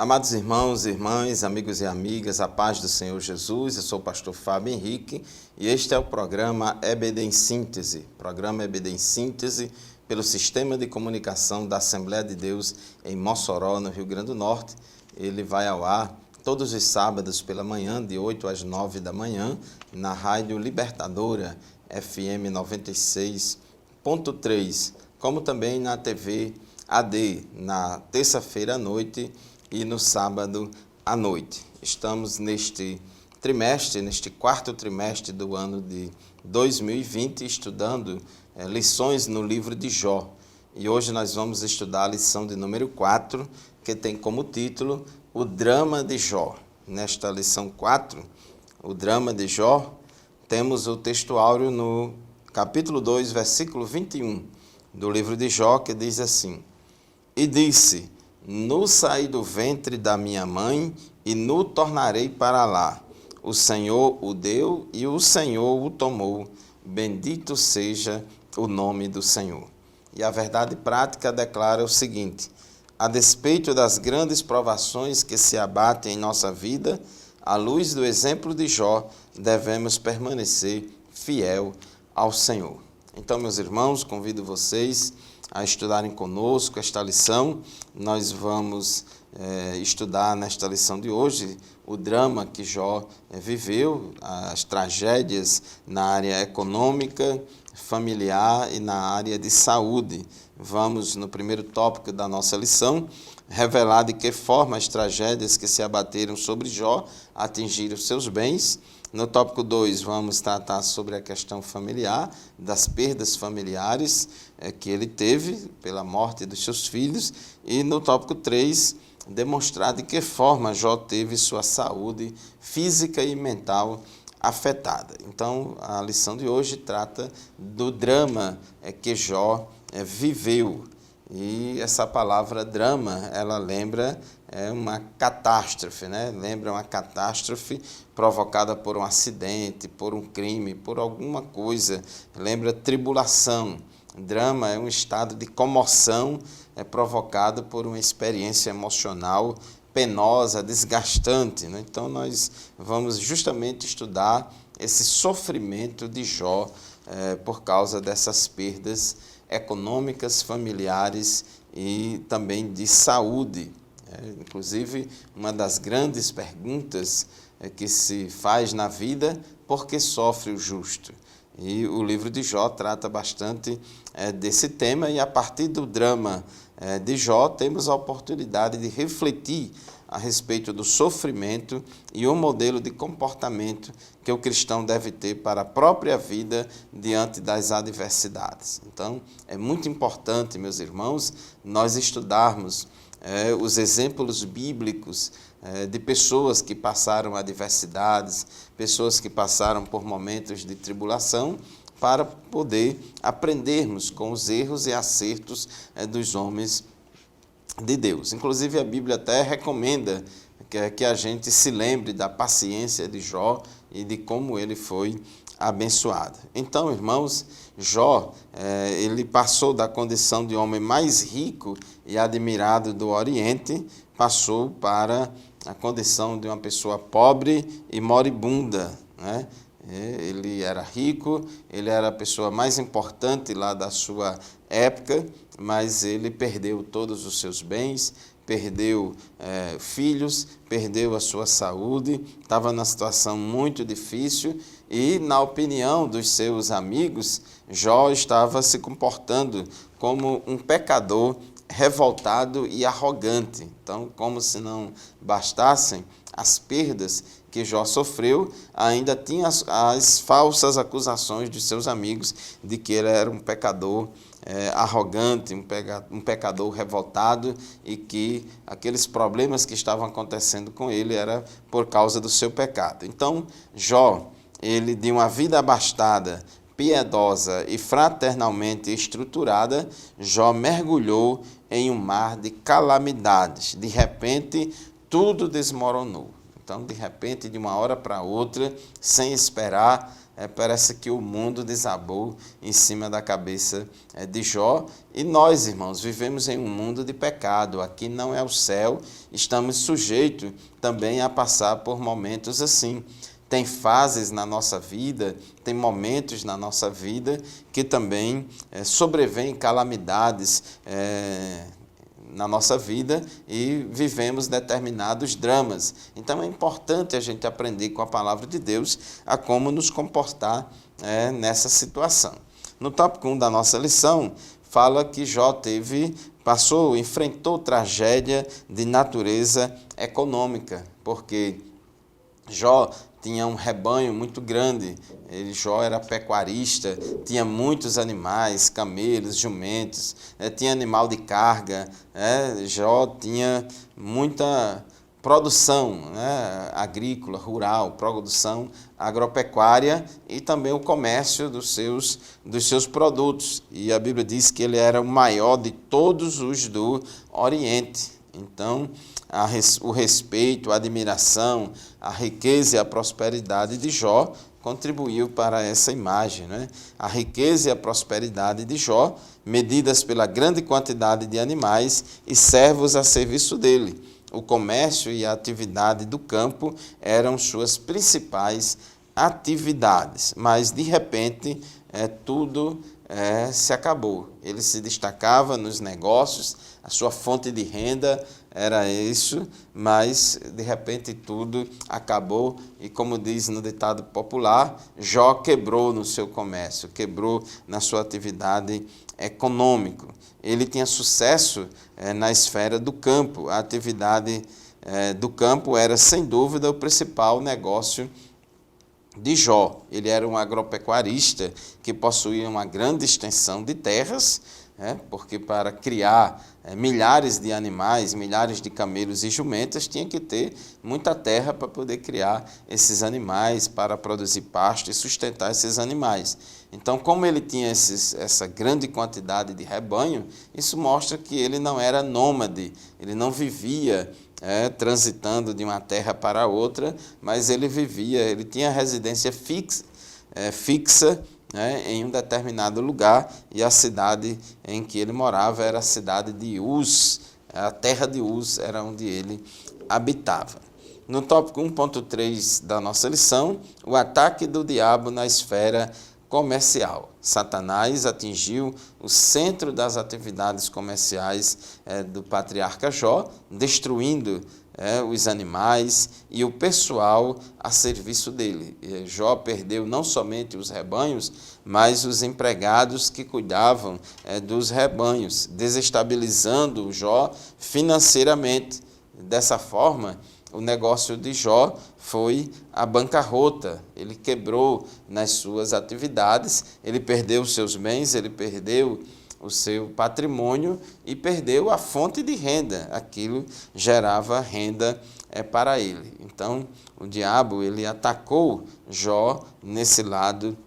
Amados irmãos e irmãs, amigos e amigas, a paz do Senhor Jesus, eu sou o pastor Fábio Henrique e este é o programa EBD em Síntese, pelo Sistema de Comunicação da Assembleia de Deus em Mossoró, no Rio Grande do Norte. Ele vai ao ar todos os sábados pela manhã, de 8 às 9 da manhã, na Rádio Libertadora, FM 96.3, como também na TV AD, na terça-feira à noite e no sábado à noite. Estamos neste quarto trimestre do ano de 2020, estudando lições no livro de Jó. E hoje nós vamos estudar a lição de número 4, que tem como título O Drama de Jó. Nesta lição 4, o Drama de Jó, temos o texto áureo no capítulo 2, versículo 21 do livro de Jó, que diz assim: E disse: No saí do ventre da minha mãe, e no tornarei para lá. O Senhor o deu, e o Senhor o tomou. Bendito seja o nome do Senhor. E a verdade prática declara o seguinte: a despeito das grandes provações que se abatem em nossa vida, à luz do exemplo de Jó, devemos permanecer fiel ao Senhor. Então, meus irmãos, convido vocês a estudarem conosco esta lição. Nós vamos estudar nesta lição de hoje o drama que Jó viveu, as tragédias na área econômica, familiar e na área de saúde. Vamos, no primeiro tópico da nossa lição, revelar de que forma as tragédias que se abateram sobre Jó atingiram seus bens. No tópico 2, vamos tratar sobre a questão familiar, das perdas familiares que ele teve pela morte dos seus filhos. E no tópico 3, demonstrar de que forma Jó teve sua saúde física e mental afetada. Então, a lição de hoje trata do drama que Jó viveu. E essa palavra drama, ela lembra uma catástrofe, né? Lembra uma catástrofe provocada por um acidente, por um crime, por alguma coisa. Lembra tribulação. Drama é um estado de comoção provocado por uma experiência emocional penosa, desgastante, né? Então, nós vamos justamente estudar esse sofrimento de Jó por causa dessas perdas econômicas, familiares e também de saúde. Inclusive, uma das grandes perguntas que se faz na vida: por que sofre o justo? E o livro de Jó trata bastante desse tema, e a partir do drama de Jó temos a oportunidade de refletir a respeito do sofrimento e o modelo de comportamento que o cristão deve ter para a própria vida diante das adversidades. Então, é muito importante, meus irmãos, nós estudarmos os exemplos bíblicos de pessoas que passaram adversidades, pessoas que passaram por momentos de tribulação, para poder aprendermos com os erros e acertos dos homens de Deus. Inclusive, a Bíblia até recomenda que a gente se lembre da paciência de Jó e de como ele foi abençoado. Então, irmãos, Jó, ele passou da condição de homem mais rico e admirado do Oriente, passou para a condição de uma pessoa pobre e moribunda, né? Ele era rico, ele era a pessoa mais importante lá da sua época, mas ele perdeu todos os seus bens, perdeu filhos, perdeu a sua saúde, estava numa situação muito difícil e, na opinião dos seus amigos, Jó estava se comportando como um pecador revoltado e arrogante. Então, como se não bastassem as perdas que Jó sofreu, ainda tinha as falsas acusações de seus amigos de que ele era um pecador arrogante, um pecador revoltado, e que aqueles problemas que estavam acontecendo com ele era por causa do seu pecado. Então, Jó, ele de uma vida abastada, piedosa e fraternalmente estruturada, Jó mergulhou em um mar de calamidades. De repente, tudo desmoronou. Então, de repente, de uma hora para outra, sem esperar, parece que o mundo desabou em cima da cabeça de Jó. E nós, irmãos, vivemos em um mundo de pecado. Aqui não é o céu, estamos sujeitos também a passar por momentos assim. Tem fases na nossa vida, tem momentos na nossa vida que também sobrevêm calamidades na nossa vida e vivemos determinados dramas. Então é importante a gente aprender com a palavra de Deus a como nos comportar nessa situação. No tópico 1 da nossa lição, fala que Jó enfrentou tragédia de natureza econômica, porque Jó tinha um rebanho muito grande, Jó era pecuarista, tinha muitos animais, camelos, jumentos, tinha animal de carga, Jó tinha muita produção agrícola, rural, produção agropecuária e também o comércio dos seus produtos. E a Bíblia diz que ele era o maior de todos os do Oriente. Então, o respeito, a admiração, a riqueza e a prosperidade de Jó contribuiu para essa imagem. A riqueza e a prosperidade de Jó, medidas pela grande quantidade de animais e servos a serviço dele. O comércio e a atividade do campo eram suas principais atividades, mas de repente tudo se acabou. Ele se destacava nos negócios, a sua fonte de renda era isso, mas de repente tudo acabou e, como diz no ditado popular, Jó quebrou no seu comércio, quebrou na sua atividade econômica. Ele tinha sucesso na esfera do campo. A atividade do campo era, sem dúvida, o principal negócio de Jó. Ele era um agropecuarista que possuía uma grande extensão de terras, porque para criar milhares de animais, milhares de camelos e jumentas, tinha que ter muita terra para poder criar esses animais, para produzir pasto e sustentar esses animais. Então, como ele tinha essa grande quantidade de rebanho, isso mostra que ele não era nômade, ele não vivia transitando de uma terra para outra, mas ele tinha residência fixa em um determinado lugar, e a cidade em que ele morava era a cidade de Uz, a terra de Uz era onde ele habitava. No tópico 1.3 da nossa lição, o ataque do diabo na esfera comercial. Satanás atingiu o centro das atividades comerciais do patriarca Jó, destruindo os animais e o pessoal a serviço dele. Jó perdeu não somente os rebanhos, mas os empregados que cuidavam dos rebanhos, desestabilizando Jó financeiramente. Dessa forma, o negócio de Jó foi a bancarrota. Ele quebrou nas suas atividades, ele perdeu os seus bens, ele perdeu o seu patrimônio e perdeu a fonte de renda. Aquilo gerava renda para ele. Então, o diabo ele atacou Jó nesse lado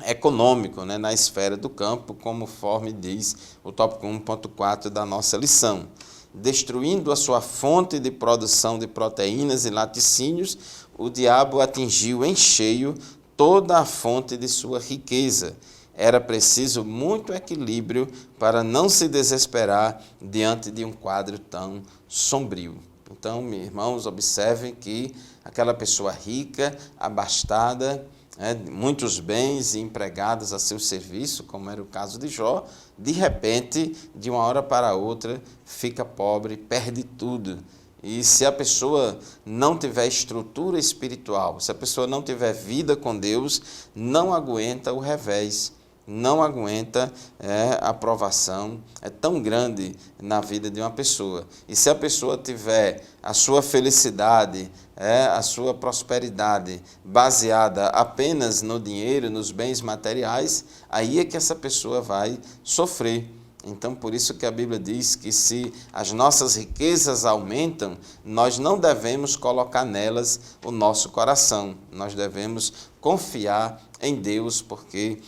econômico, na esfera do campo, conforme diz o tópico 1.4 da nossa lição. Destruindo a sua fonte de produção de proteínas e laticínios, o diabo atingiu em cheio toda a fonte de sua riqueza. Era preciso muito equilíbrio para não se desesperar diante de um quadro tão sombrio. Então, meus irmãos, observem que aquela pessoa rica, abastada, muitos bens e empregados a seu serviço, como era o caso de Jó, de repente, de uma hora para outra, fica pobre, perde tudo. E se a pessoa não tiver estrutura espiritual, se a pessoa não tiver vida com Deus, não aguenta o revés, não aguenta a provação, é tão grande na vida de uma pessoa. E se a pessoa tiver a sua felicidade, a sua prosperidade baseada apenas no dinheiro, nos bens materiais, aí é que essa pessoa vai sofrer. Então, por isso que a Bíblia diz que se as nossas riquezas aumentam, nós não devemos colocar nelas o nosso coração. Nós devemos confiar em Deus, porque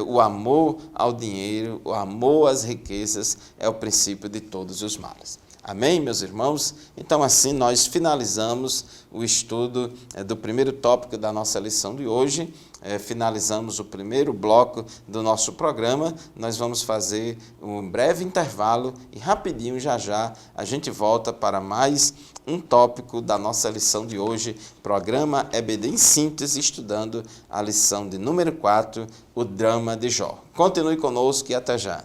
o amor ao dinheiro, o amor às riquezas é o princípio de todos os males. Amém, meus irmãos? Então, assim, nós finalizamos o estudo do primeiro tópico da nossa lição de hoje. Finalizamos o primeiro bloco do nosso programa. Nós vamos fazer um breve intervalo e rapidinho, já a gente volta para mais um tópico da nossa lição de hoje, programa EBD em Síntese, estudando a lição de número 4, o drama de Jó. Continue conosco e até já.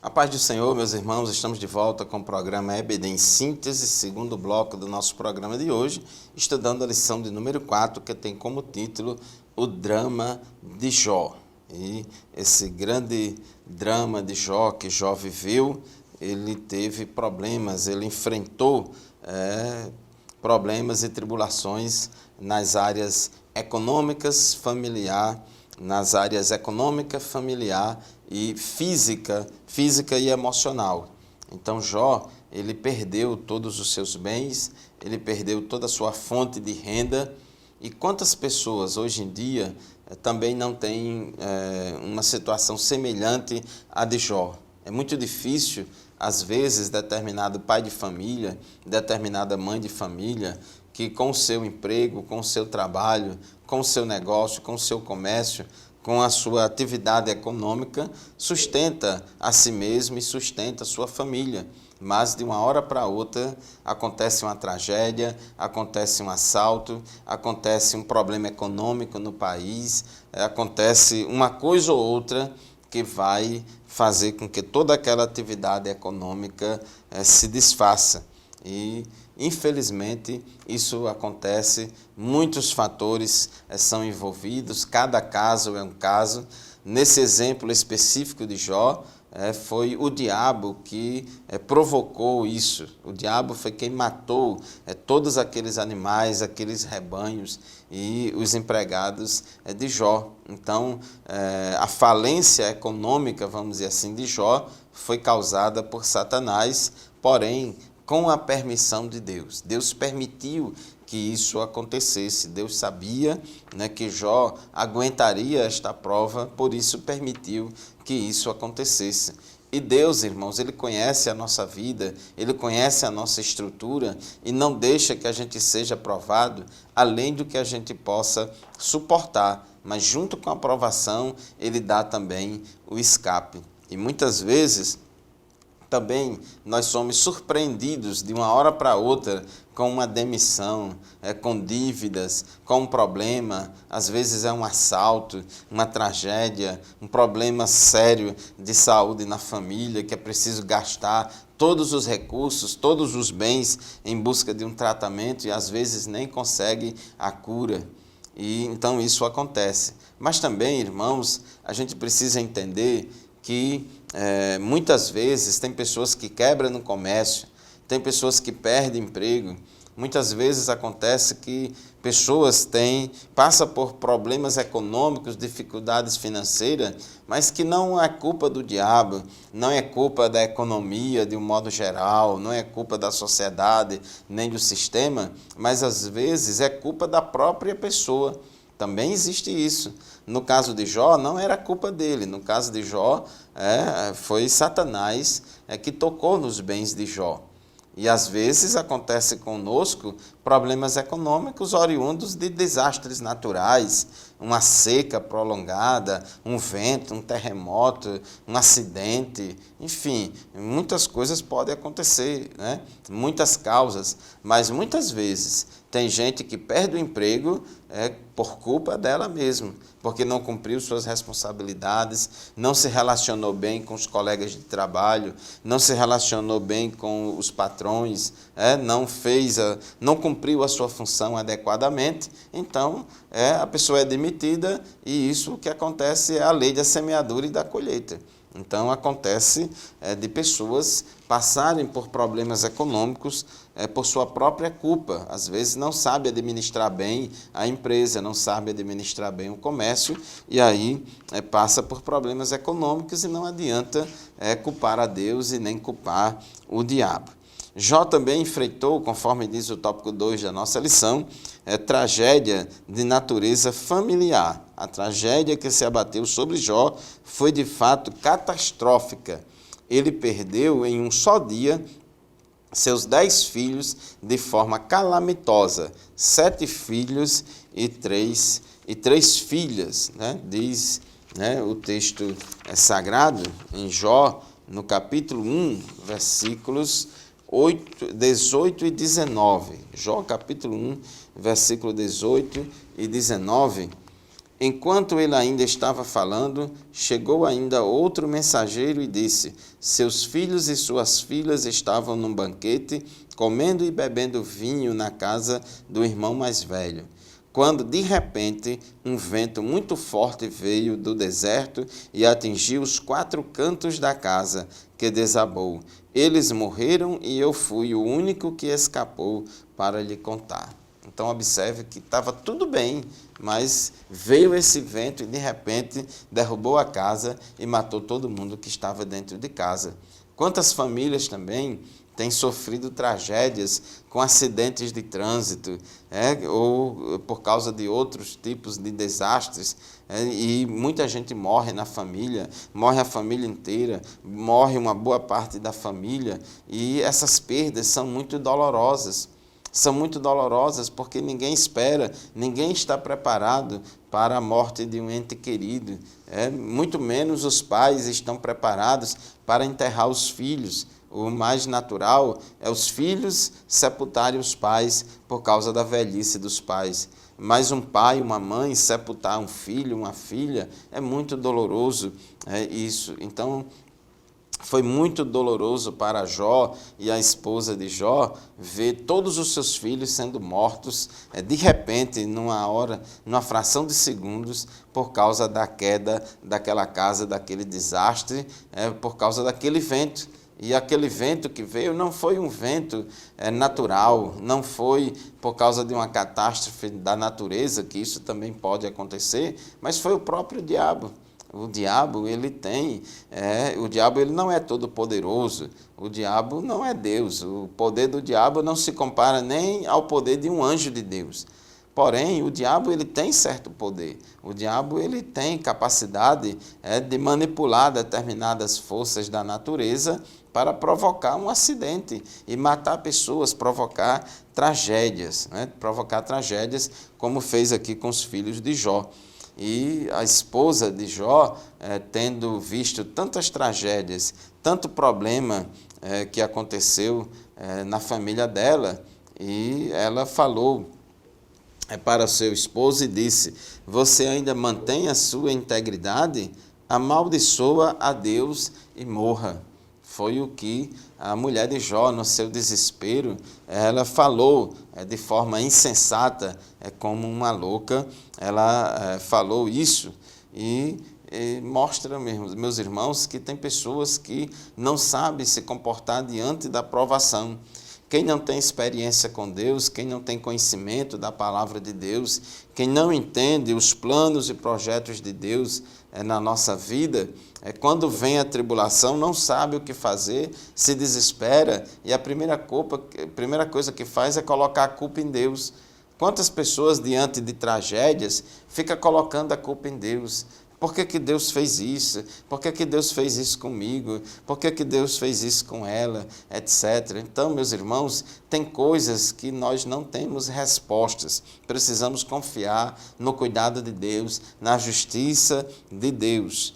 A paz do Senhor, meus irmãos, estamos de volta com o programa EBD em Síntese, segundo bloco do nosso programa de hoje, estudando a lição de número 4, que tem como título o drama de Jó. E esse grande drama de Jó, que Jó viveu, ele teve problemas, ele enfrentou problemas e tribulações nas áreas econômicas, nas áreas econômica, familiar e física e emocional. Então Jó, ele perdeu todos os seus bens, ele perdeu toda a sua fonte de renda. E quantas pessoas hoje em dia também não têm uma situação semelhante à de Jó? É muito difícil, às vezes, determinado pai de família, determinada mãe de família, que com o seu emprego, com o seu trabalho, com o seu negócio, com o seu comércio, com a sua atividade econômica, sustenta a si mesmo e sustenta a sua família. Mas de uma hora para outra acontece uma tragédia, acontece um assalto, acontece um problema econômico no país, acontece uma coisa ou outra que vai fazer com que toda aquela atividade econômica se desfaça. E, infelizmente, isso acontece, muitos fatores são envolvidos, cada caso é um caso. Nesse exemplo específico de Jó, foi o diabo que provocou isso. O diabo foi quem matou todos aqueles animais, aqueles rebanhos e os empregados de Jó. Então, a falência econômica, vamos dizer assim, de Jó foi causada por Satanás, porém, com a permissão de Deus. Deus permitiu que isso acontecesse. Deus sabia, que Jó aguentaria esta prova, por isso permitiu que isso acontecesse. E Deus, irmãos, Ele conhece a nossa vida, Ele conhece a nossa estrutura e não deixa que a gente seja provado além do que a gente possa suportar. Mas junto com a provação, Ele dá também o escape. E muitas vezes também nós somos surpreendidos de uma hora para outra com uma demissão, com dívidas, com um problema, às vezes é um assalto, uma tragédia, um problema sério de saúde na família, que é preciso gastar todos os recursos, todos os bens em busca de um tratamento e às vezes nem consegue a cura. E então isso acontece. Mas também, irmãos, a gente precisa entender que muitas vezes tem pessoas que quebram no comércio, tem pessoas que perdem emprego. Muitas vezes acontece que pessoas passam por problemas econômicos, dificuldades financeiras, mas que não é culpa do diabo, não é culpa da economia de um modo geral, não é culpa da sociedade nem do sistema, mas às vezes é culpa da própria pessoa. Também existe isso. No caso de Jó, não era culpa dele. No caso de Jó, foi Satanás que tocou nos bens de Jó. E às vezes acontece conosco problemas econômicos oriundos de desastres naturais, uma seca prolongada, um vento, um terremoto, um acidente, enfim, muitas coisas podem acontecer, muitas causas, mas muitas vezes tem gente que perde o emprego por culpa dela mesma, porque não cumpriu suas responsabilidades, não se relacionou bem com os colegas de trabalho, não se relacionou bem com os patrões, não cumpriu a sua função adequadamente, então a pessoa é demitida e isso o que acontece é a lei da semeadura e da colheita. Então, acontece de pessoas passarem por problemas econômicos por sua própria culpa. Às vezes não sabe administrar bem a empresa, não sabe administrar bem o comércio, e aí passa por problemas econômicos e não adianta culpar a Deus e nem culpar o diabo. Jó também enfrentou, conforme diz o tópico 2 da nossa lição, tragédia de natureza familiar. A tragédia que se abateu sobre Jó foi de fato catastrófica. Ele perdeu em um só dia seus 10 filhos de forma calamitosa, 7 filhos e três filhas, né? Diz o texto sagrado em Jó, no capítulo 1, versículos 18 e 19. Jó, capítulo 1, versículo 18 e 19. Enquanto ele ainda estava falando, chegou ainda outro mensageiro e disse: seus filhos e suas filhas estavam num banquete, comendo e bebendo vinho na casa do irmão mais velho, quando de repente um vento muito forte veio do deserto e atingiu os 4 cantos da casa, que desabou. Eles morreram e eu fui o único que escapou para lhe contar. Então, observe que estava tudo bem, mas veio esse vento e, de repente, derrubou a casa e matou todo mundo que estava dentro de casa. Quantas famílias também têm sofrido tragédias com acidentes de trânsito, ou por causa de outros tipos de desastres, e muita gente morre na família, morre a família inteira, morre uma boa parte da família, e essas perdas são muito dolorosas. São muito dolorosas porque ninguém espera, ninguém está preparado para a morte de um ente querido. Muito menos os pais estão preparados para enterrar os filhos. O mais natural é os filhos sepultarem os pais por causa da velhice dos pais. Mas um pai, uma mãe, sepultar um filho, uma filha, é muito doloroso isso. Então, foi muito doloroso para Jó e a esposa de Jó ver todos os seus filhos sendo mortos de repente, numa fração de segundos, por causa da queda daquela casa, daquele desastre, por causa daquele vento. E aquele vento que veio não foi um vento natural, não foi por causa de uma catástrofe da natureza, que isso também pode acontecer, mas foi o próprio diabo. O diabo, ele não é todo poderoso, o diabo não é Deus, o poder do diabo não se compara nem ao poder de um anjo de Deus. Porém, o diabo ele tem certo poder, o diabo ele tem capacidade de manipular determinadas forças da natureza para provocar um acidente e matar pessoas, provocar tragédias, como fez aqui com os filhos de Jó. E a esposa de Jó, tendo visto tantas tragédias, tanto problema que aconteceu na família dela, e ela falou para seu esposo e disse: você ainda mantém a sua integridade? Amaldiçoa a Deus e morra. Foi o que a mulher de Jó, no seu desespero, ela falou de forma insensata, como uma louca, ela falou isso e mostra, meus irmãos, que tem pessoas que não sabem se comportar diante da provação. Quem não tem experiência com Deus, quem não tem conhecimento da palavra de Deus, quem não entende os planos e projetos de Deus na nossa vida, quando vem a tribulação, não sabe o que fazer, se desespera, e a primeira coisa que faz é colocar a culpa em Deus. Quantas pessoas, diante de tragédias, ficam colocando a culpa em Deus? Por que Deus fez isso? Por que Deus fez isso comigo? Por que Deus fez isso com ela? Etc. Então, meus irmãos, tem coisas que nós não temos respostas. Precisamos confiar no cuidado de Deus, na justiça de Deus.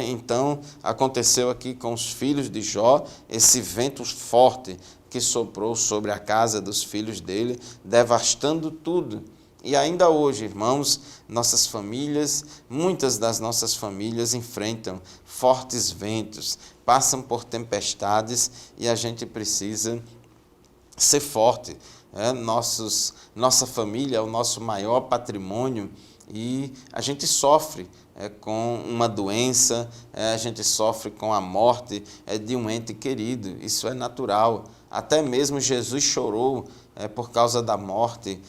Então, aconteceu aqui com os filhos de Jó, esse vento forte que soprou sobre a casa dos filhos dele, devastando tudo. E ainda hoje, irmãos, muitas das nossas famílias enfrentam fortes ventos, passam por tempestades e a gente precisa ser forte. Nossa família é o nosso maior patrimônio e a gente sofre com uma doença, a gente sofre com a morte de um ente querido, isso é natural. Até mesmo Jesus chorou por causa da morte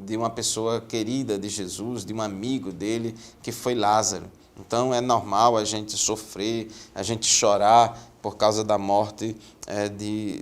de uma pessoa querida de Jesus, de um amigo dele, que foi Lázaro. Então é normal a gente sofrer, a gente chorar por causa da morte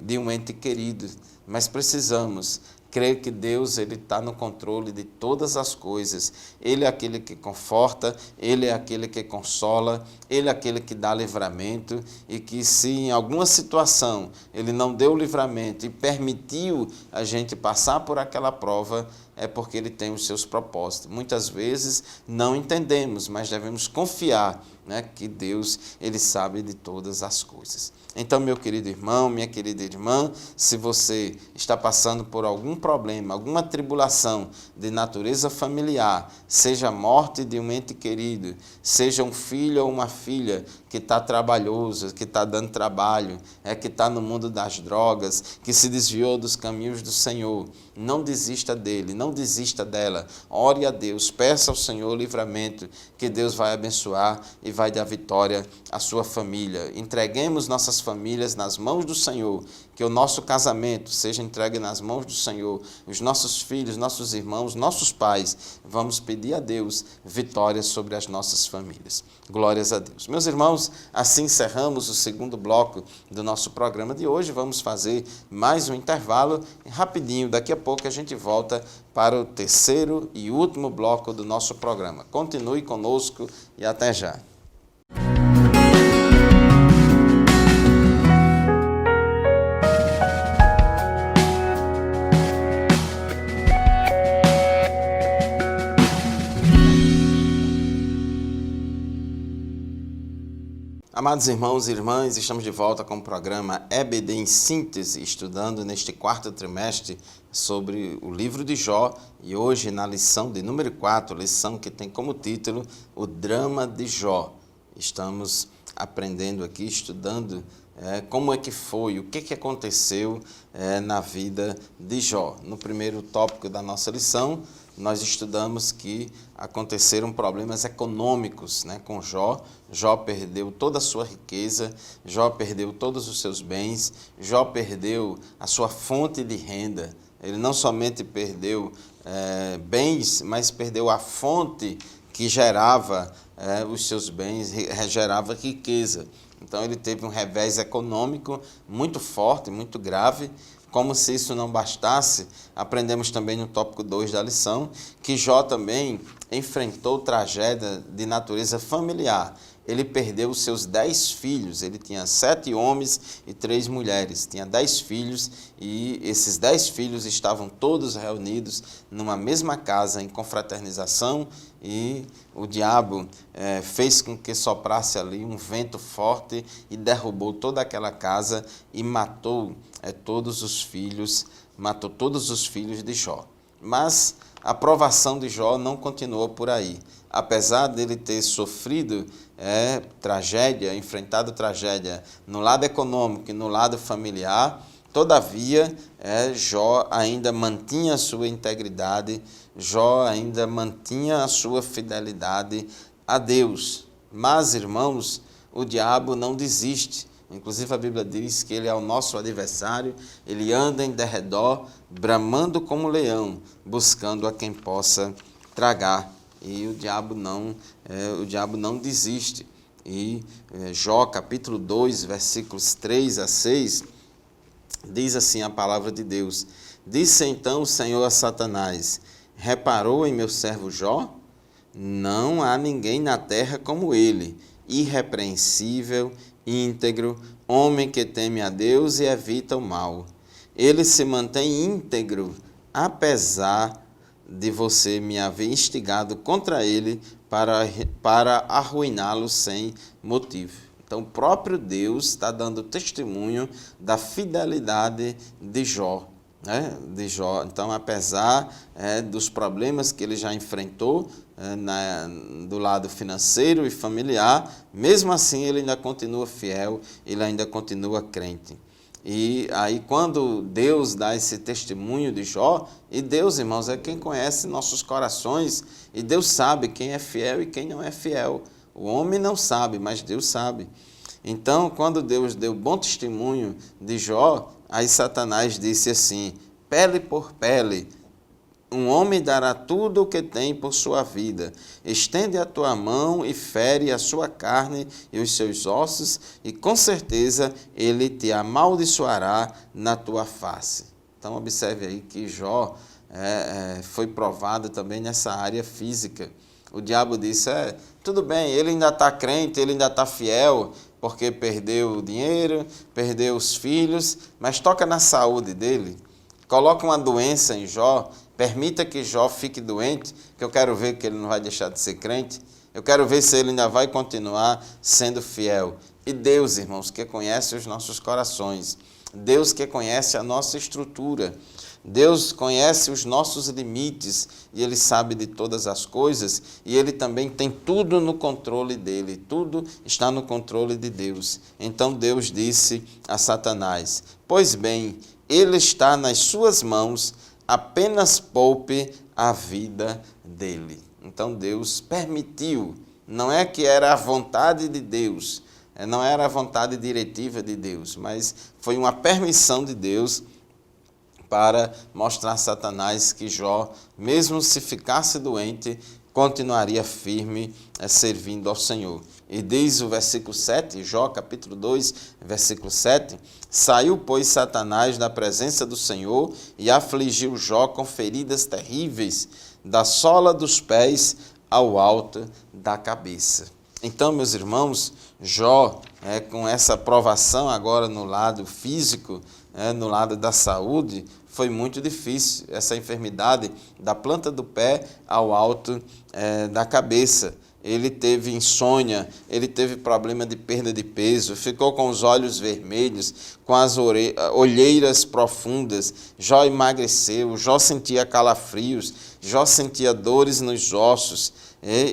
de um ente querido, mas precisamos crer que Deus está no controle de todas as coisas. Ele é aquele que conforta, Ele é aquele que consola, Ele é aquele que dá livramento, e que se em alguma situação Ele não deu livramento e permitiu a gente passar por aquela prova, é porque Ele tem os seus propósitos. Muitas vezes não entendemos, mas devemos confiar, que Deus, Ele sabe de todas as coisas. Então, meu querido irmão, minha querida irmã, se você está passando por algum problema, alguma tribulação de natureza familiar, seja a morte de um ente querido, seja um filho ou uma filha que está trabalhoso, que está dando trabalho, que está no mundo das drogas, que se desviou dos caminhos do Senhor, não desista dele, não desista dela. Ore a Deus, peça ao Senhor livramento, que Deus vai abençoar e vai dar vitória à sua família. Entreguemos nossas famílias nas mãos do Senhor, que o nosso casamento seja entregue nas mãos do Senhor, os nossos filhos, nossos irmãos, nossos pais. Vamos pedir a Deus vitória sobre as nossas famílias. Glórias a Deus. Meus irmãos, assim encerramos o segundo bloco do nosso programa de hoje. Vamos fazer mais um intervalo rapidinho. Daqui a pouco a gente volta para o terceiro e último bloco do nosso programa. Continue conosco e até já. Amados irmãos e irmãs, estamos de volta com o programa EBD em Síntese, estudando neste quarto trimestre sobre o livro de Jó, e hoje na lição de número 4, lição que tem como título O Drama de Jó. Estamos aprendendo aqui, estudando como é que foi, o que aconteceu na vida de Jó. No primeiro tópico da nossa lição, nós estudamos que aconteceram problemas econômicos com Jó. Jó perdeu toda a sua riqueza, Jó perdeu todos os seus bens, Jó perdeu a sua fonte de renda. Ele não somente perdeu bens, mas perdeu a fonte que gerava os seus bens, gerava riqueza. Então ele teve um revés econômico muito forte, muito grave. Como se isso não bastasse, aprendemos também no tópico 2 da lição que Jó também enfrentou tragédia de natureza familiar. Ele perdeu os seus 10 filhos, ele tinha 7 homens e 3 mulheres, tinha 10 filhos, e esses 10 filhos estavam todos reunidos numa mesma casa em confraternização, e o diabo fez com que soprasse ali um vento forte e derrubou toda aquela casa e matou todos os filhos de Jó. Mas a provação de Jó não continuou por aí. Apesar dele ter sofrido tragédia, enfrentado tragédia no lado econômico e no lado familiar, todavia Jó ainda mantinha a sua integridade, Jó ainda mantinha a sua fidelidade a Deus. Mas, irmãos, o diabo não desiste. Inclusive a Bíblia diz que ele é o nosso adversário, ele anda em derredor, bramando como leão, buscando a quem possa tragar. E o diabo não desiste. E Jó, capítulo 2, versículos 3 a 6, diz assim a palavra de Deus: Disse então o Senhor a Satanás: Reparou em meu servo Jó? Não há ninguém na terra como ele, irrepreensível, íntegro, homem que teme a Deus e evita o mal. Ele se mantém íntegro, apesar de você me haver instigado contra ele para arruiná-lo sem motivo. Então, o próprio Deus está dando testemunho da fidelidade de Jó. Então, apesar dos problemas que ele já enfrentou do lado financeiro e familiar, mesmo assim ele ainda continua fiel, ele ainda continua crente. E aí quando Deus dá esse testemunho de Jó, e Deus, irmãos, é quem conhece nossos corações, e Deus sabe quem é fiel e quem não é fiel. O homem não sabe, mas Deus sabe. Então, quando Deus deu bom testemunho de Jó, aí Satanás disse assim: pele por pele, um homem dará tudo o que tem por sua vida. Estende a tua mão e fere a sua carne e os seus ossos, e com certeza ele te amaldiçoará na tua face. Então observe aí que Jó foi provado também nessa área física. O diabo disse, tudo bem, ele ainda está crente, ele ainda está fiel, porque perdeu o dinheiro, perdeu os filhos, mas toca na saúde dele. Coloca uma doença em Jó, permita que Jó fique doente, que eu quero ver que ele não vai deixar de ser crente, eu quero ver se ele ainda vai continuar sendo fiel. E Deus, irmãos, que conhece os nossos corações, Deus que conhece a nossa estrutura, Deus conhece os nossos limites e Ele sabe de todas as coisas e Ele também tem tudo no controle dEle, tudo está no controle de Deus. Então Deus disse a Satanás, pois bem, ele está nas suas mãos, apenas poupe a vida dele. Então Deus permitiu, não é que era a vontade de Deus, não era a vontade diretiva de Deus, mas foi uma permissão de Deus para mostrar a Satanás que Jó, mesmo se ficasse doente, continuaria firme servindo ao Senhor. E diz o versículo 7, Jó capítulo 2, versículo 7, saiu, pois, Satanás da presença do Senhor e afligiu Jó com feridas terríveis, da sola dos pés ao alto da cabeça. Então, meus irmãos, Jó, com essa provação agora no lado físico, no lado da saúde, foi muito difícil essa enfermidade da planta do pé ao alto da cabeça. Ele teve insônia, ele teve problema de perda de peso, ficou com os olhos vermelhos, com as olheiras profundas. Jó emagreceu, Jó sentia calafrios, Jó sentia dores nos ossos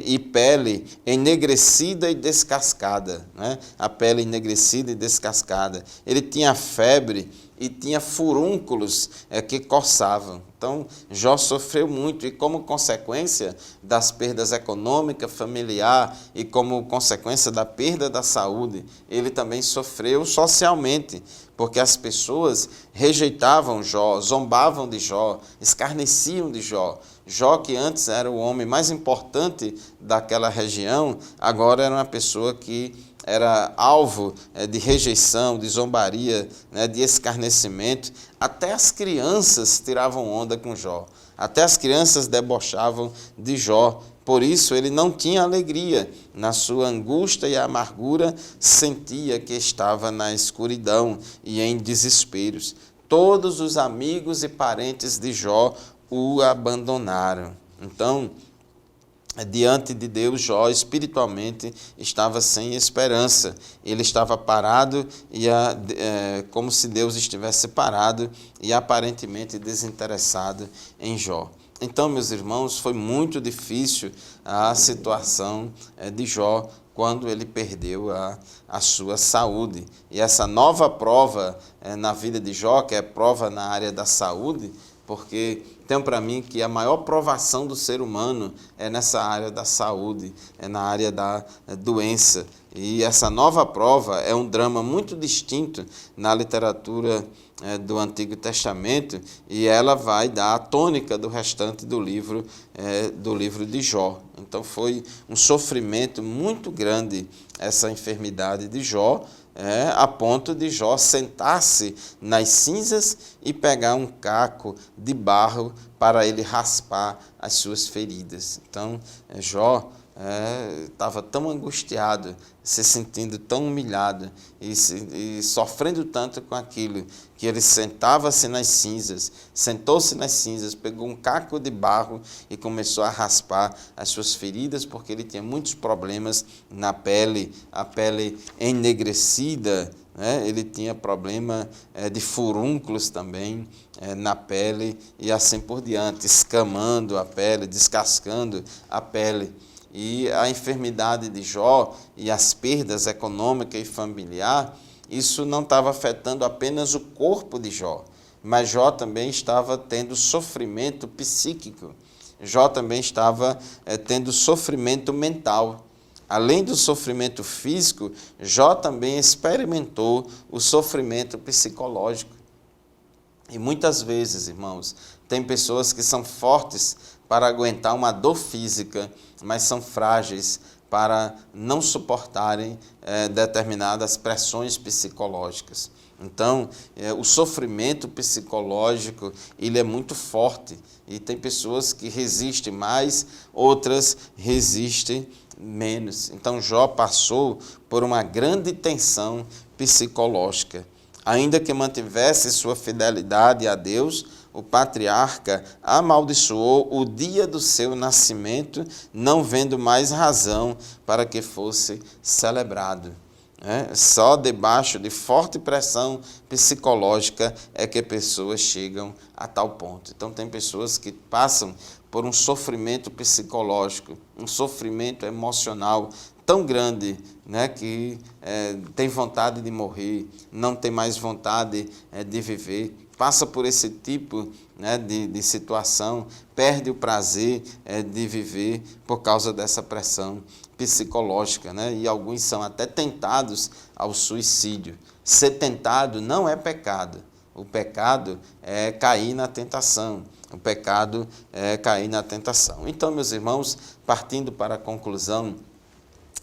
e pele enegrecida e descascada, né? A pele enegrecida e descascada. Ele tinha febre e tinha furúnculos que coçavam. Então, Jó sofreu muito e como consequência das perdas econômicas, familiar e como consequência da perda da saúde, ele também sofreu socialmente, porque as pessoas rejeitavam Jó, zombavam de Jó, escarneciam de Jó. Jó, que antes era o homem mais importante daquela região, agora era uma pessoa que era alvo de rejeição, de zombaria, de escarnecimento. Até as crianças tiravam onda com Jó. Até as crianças debochavam de Jó. Por isso ele não tinha alegria. Na sua angústia e amargura, sentia que estava na escuridão e em desesperos. Todos os amigos e parentes de Jó o abandonaram. Então, diante de Deus, Jó espiritualmente estava sem esperança. Ele estava parado, como se Deus estivesse parado e aparentemente desinteressado em Jó. Então, meus irmãos, foi muito difícil a situação de Jó quando ele perdeu a sua saúde. E essa nova prova na vida de Jó, que é prova na área da saúde, porque tenho para mim que a maior provação do ser humano é nessa área da saúde, é na área da doença. E essa nova prova é um drama muito distinto na literatura do Antigo Testamento e ela vai dar a tônica do restante do livro de Jó. Então foi um sofrimento muito grande essa enfermidade de Jó, a ponto de Jó sentar-se nas cinzas e pegar um caco de barro para ele raspar as suas feridas. Então, Jó estava tão angustiado, se sentindo tão humilhado e sofrendo tanto com aquilo, que ele sentava-se nas cinzas, sentou-se nas cinzas, pegou um caco de barro e começou a raspar as suas feridas, porque ele tinha muitos problemas na pele, a pele enegrecida, ele tinha problema de furúnculos também na pele e assim por diante, escamando a pele, descascando a pele. E a enfermidade de Jó e as perdas econômicas e familiar isso não estava afetando apenas o corpo de Jó, mas Jó também estava tendo sofrimento psíquico. Jó também estava tendo sofrimento mental. Além do sofrimento físico, Jó também experimentou o sofrimento psicológico. E muitas vezes, irmãos, tem pessoas que são fortes para aguentar uma dor física, mas são frágeis para não suportarem determinadas pressões psicológicas. Então, o sofrimento psicológico, ele é muito forte. E tem pessoas que resistem mais, outras resistem menos. Então, Jó passou por uma grande tensão psicológica. Ainda que mantivesse sua fidelidade a Deus, o patriarca amaldiçoou o dia do seu nascimento, não vendo mais razão para que fosse celebrado. Só debaixo de forte pressão psicológica é que pessoas chegam a tal ponto. Então, tem pessoas que passam por um sofrimento psicológico, um sofrimento emocional tão grande, que tem vontade de morrer, não tem mais vontade de viver, passa por esse tipo de situação, perde o prazer de viver por causa dessa pressão psicológica, e alguns são até tentados ao suicídio. Ser tentado não é pecado. O pecado é cair na tentação. O pecado é cair na tentação. Então, meus irmãos, partindo para a conclusão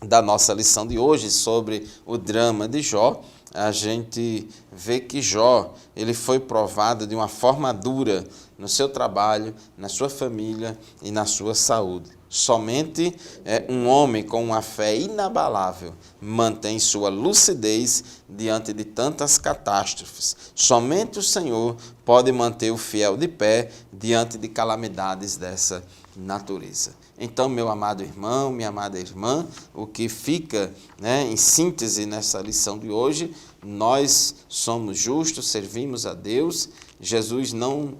da nossa lição de hoje sobre o drama de Jó, a gente vê que Jó, ele foi provado de uma forma dura no seu trabalho, na sua família e na sua saúde. Somente um homem com uma fé inabalável mantém sua lucidez diante de tantas catástrofes. Somente o Senhor pode manter o fiel de pé diante de calamidades dessa natureza. Então, meu amado irmão, minha amada irmã, o que fica em síntese nessa lição de hoje, nós somos justos, servimos a Deus. Jesus não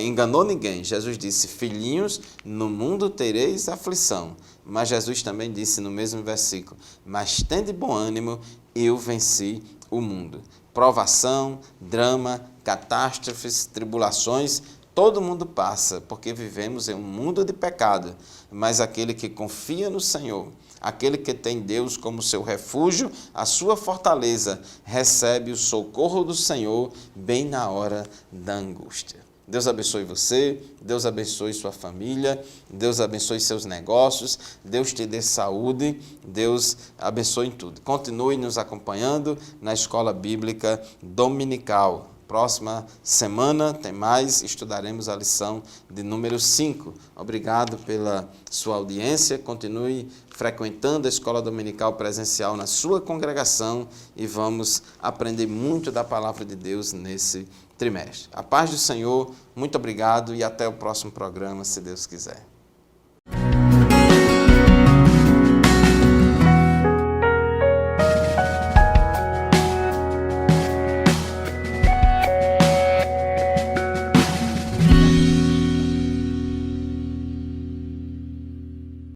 enganou ninguém. Jesus disse: filhinhos, no mundo tereis aflição. Mas Jesus também disse no mesmo versículo: mas tende bom ânimo, eu venci o mundo. Provação, drama, catástrofes, tribulações, todo mundo passa, porque vivemos em um mundo de pecado. Mas aquele que confia no Senhor, aquele que tem Deus como seu refúgio, a sua fortaleza, recebe o socorro do Senhor bem na hora da angústia. Deus abençoe você, Deus abençoe sua família, Deus abençoe seus negócios, Deus te dê saúde, Deus abençoe em tudo. Continue nos acompanhando na Escola Bíblica Dominical. Próxima semana tem mais, estudaremos a lição de número 5. Obrigado pela sua audiência, continue frequentando a Escola Dominical Presencial na sua congregação e vamos aprender muito da Palavra de Deus nesse trimestre. A paz do Senhor, muito obrigado e até o próximo programa, se Deus quiser.